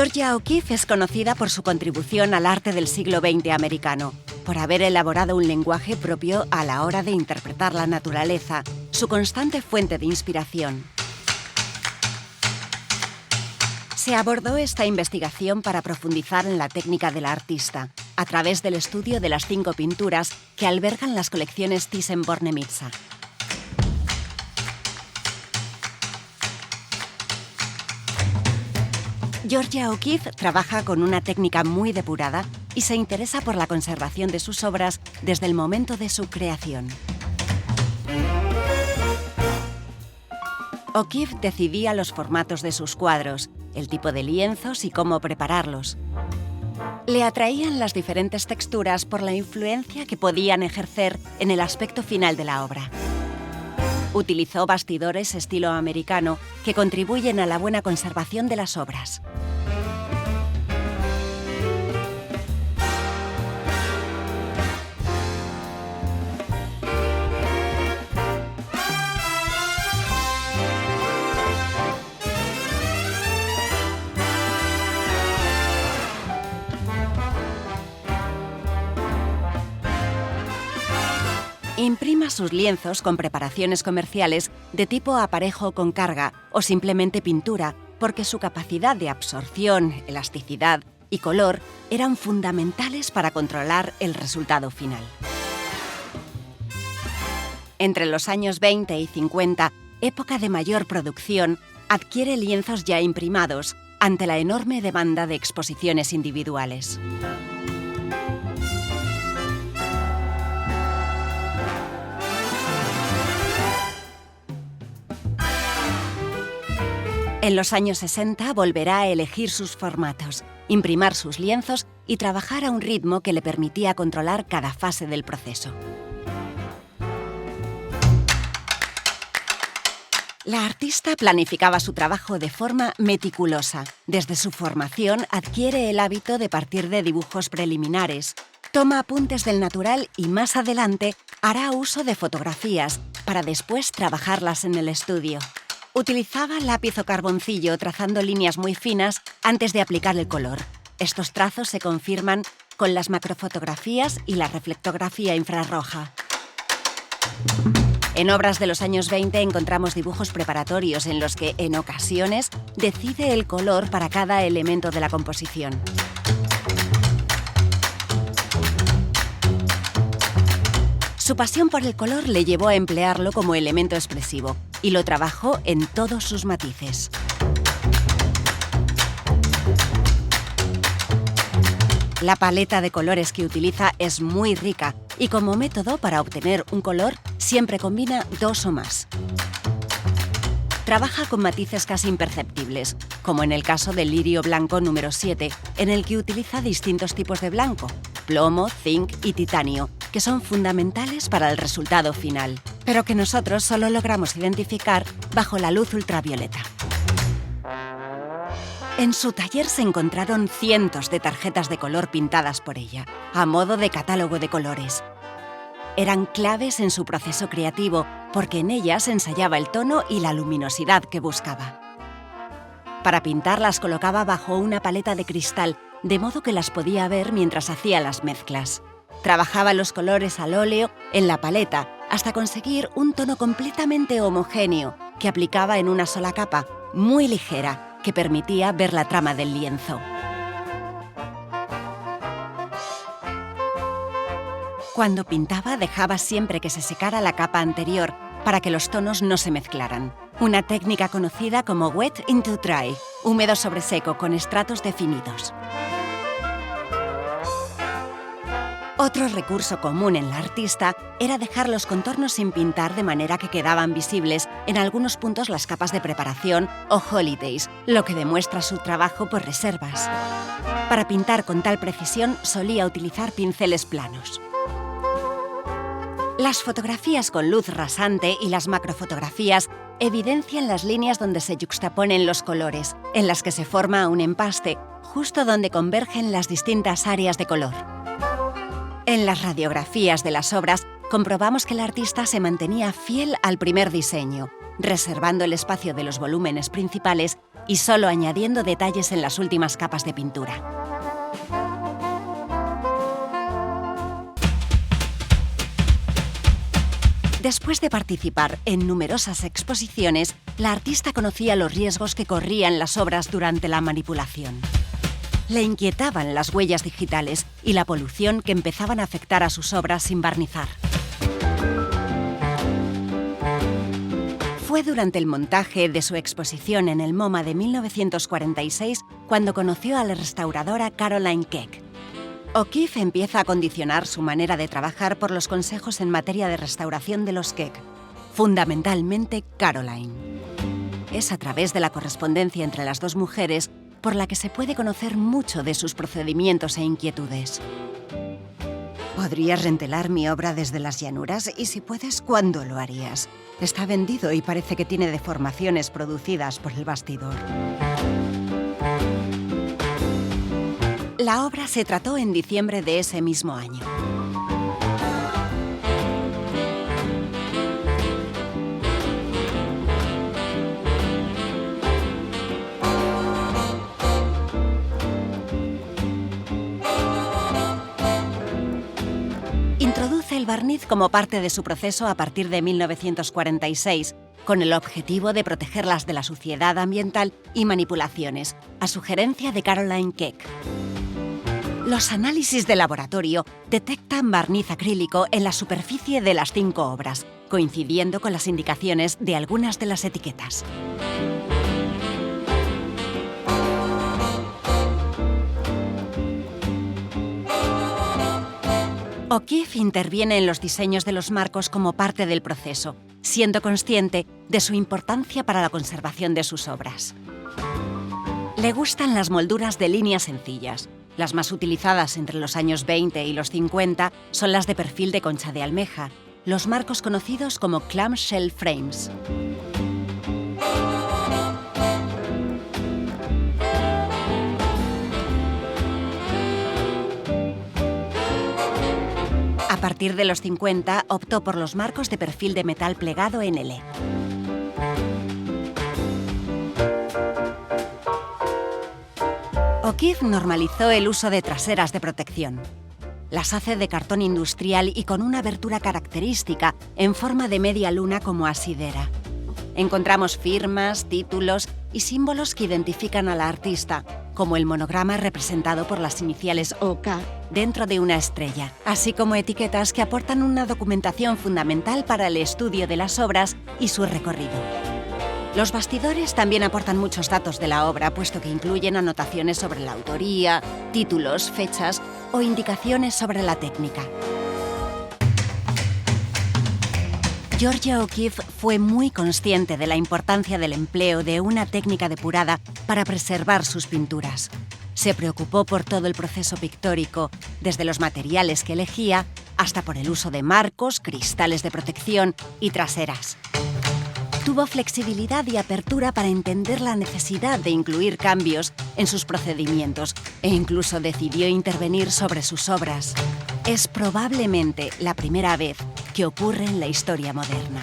Georgia O'Keeffe es conocida por su contribución al arte del siglo XX americano, por haber elaborado un lenguaje propio a la hora de interpretar la naturaleza, su constante fuente de inspiración. Se abordó esta investigación para profundizar en la técnica de la artista, a través del estudio de las 5 pinturas que albergan las colecciones Thyssen-Bornemisza. Georgia O'Keeffe trabaja con una técnica muy depurada y se interesa por la conservación de sus obras desde el momento de su creación. O'Keeffe decidía los formatos de sus cuadros, el tipo de lienzos y cómo prepararlos. Le atraían las diferentes texturas por la influencia que podían ejercer en el aspecto final de la obra. Utilizó bastidores estilo americano que contribuyen a la buena conservación de las obras. Imprima sus lienzos con preparaciones comerciales de tipo aparejo con carga o simplemente pintura, porque su capacidad de absorción, elasticidad y color eran fundamentales para controlar el resultado final. Entre los años 20 y 50, época de mayor producción, adquiere lienzos ya imprimados ante la enorme demanda de exposiciones individuales. En los años 60 volverá a elegir sus formatos, imprimir sus lienzos y trabajar a un ritmo que le permitía controlar cada fase del proceso. La artista planificaba su trabajo de forma meticulosa. Desde su formación adquiere el hábito de partir de dibujos preliminares, toma apuntes del natural y más adelante hará uso de fotografías para después trabajarlas en el estudio. Utilizaba lápiz o carboncillo trazando líneas muy finas antes de aplicar el color. Estos trazos se confirman con las macrofotografías y la reflectografía infrarroja. En obras de los años 20 encontramos dibujos preparatorios en los que, en ocasiones, decide el color para cada elemento de la composición. Su pasión por el color le llevó a emplearlo como elemento expresivo y lo trabajó en todos sus matices. La paleta de colores que utiliza es muy rica y como método para obtener un color siempre combina 2 o más. Trabaja con matices casi imperceptibles, como en el caso del lirio blanco número 7, en el que utiliza distintos tipos de blanco, plomo, zinc y titanio, que son fundamentales para el resultado final, pero que nosotros solo logramos identificar bajo la luz ultravioleta. En su taller se encontraron cientos de tarjetas de color pintadas por ella, a modo de catálogo de colores. Eran claves en su proceso creativo, porque en ellas ensayaba el tono y la luminosidad que buscaba. Para pintar las colocaba bajo una paleta de cristal, de modo que las podía ver mientras hacía las mezclas. Trabajaba los colores al óleo en la paleta hasta conseguir un tono completamente homogéneo que aplicaba en una sola capa, muy ligera, que permitía ver la trama del lienzo. Cuando pintaba dejaba siempre que se secara la capa anterior para que los tonos no se mezclaran. Una técnica conocida como wet into dry, húmedo sobre seco con estratos definidos. Otro recurso común en la artista era dejar los contornos sin pintar de manera que quedaban visibles en algunos puntos las capas de preparación o holidays, lo que demuestra su trabajo por reservas. Para pintar con tal precisión solía utilizar pinceles planos. Las fotografías con luz rasante y las macrofotografías evidencian las líneas donde se yuxtaponen los colores, en las que se forma un empaste, justo donde convergen las distintas áreas de color. En las radiografías de las obras comprobamos que el artista se mantenía fiel al primer diseño, reservando el espacio de los volúmenes principales y solo añadiendo detalles en las últimas capas de pintura. Después de participar en numerosas exposiciones, la artista conocía los riesgos que corrían las obras durante la manipulación. Le inquietaban las huellas digitales y la polución que empezaban a afectar a sus obras sin barnizar. Fue durante el montaje de su exposición en el MoMA de 1946 cuando conoció a la restauradora Caroline Keck. O'Keeffe empieza a condicionar su manera de trabajar por los consejos en materia de restauración de los Keck, fundamentalmente Caroline. Es a través de la correspondencia entre las dos mujeres por la que se puede conocer mucho de sus procedimientos e inquietudes. ¿Podrías rentelar mi obra desde las llanuras? Y si puedes, ¿cuándo lo harías? Está vendido y parece que tiene deformaciones producidas por el bastidor. La obra se trató en diciembre de ese mismo año. Introduce el barniz como parte de su proceso a partir de 1946, con el objetivo de protegerlas de la suciedad ambiental y manipulaciones, a sugerencia de Caroline Keck. Los análisis de laboratorio detectan barniz acrílico en la superficie de las 5 obras, coincidiendo con las indicaciones de algunas de las etiquetas. O'Keeffe interviene en los diseños de los marcos como parte del proceso, siendo consciente de su importancia para la conservación de sus obras. Le gustan las molduras de líneas sencillas. Las más utilizadas entre los años 20 y los 50 son las de perfil de concha de almeja, los marcos conocidos como clamshell frames. A partir de los 50 optó por los marcos de perfil de metal plegado en L. O'Keeffe normalizó el uso de traseras de protección. Las hace de cartón industrial y con una abertura característica en forma de media luna como asidera. Encontramos firmas, títulos y símbolos que identifican a la artista, como el monograma representado por las iniciales OK dentro de una estrella, así como etiquetas que aportan una documentación fundamental para el estudio de las obras y su recorrido. Los bastidores también aportan muchos datos de la obra, puesto que incluyen anotaciones sobre la autoría, títulos, fechas o indicaciones sobre la técnica. Georgia O'Keeffe fue muy consciente de la importancia del empleo de una técnica depurada para preservar sus pinturas. Se preocupó por todo el proceso pictórico, desde los materiales que elegía hasta por el uso de marcos, cristales de protección y traseras. Tuvo flexibilidad y apertura para entender la necesidad de incluir cambios en sus procedimientos e incluso decidió intervenir sobre sus obras. Es probablemente la primera vez que ocurre en la historia moderna.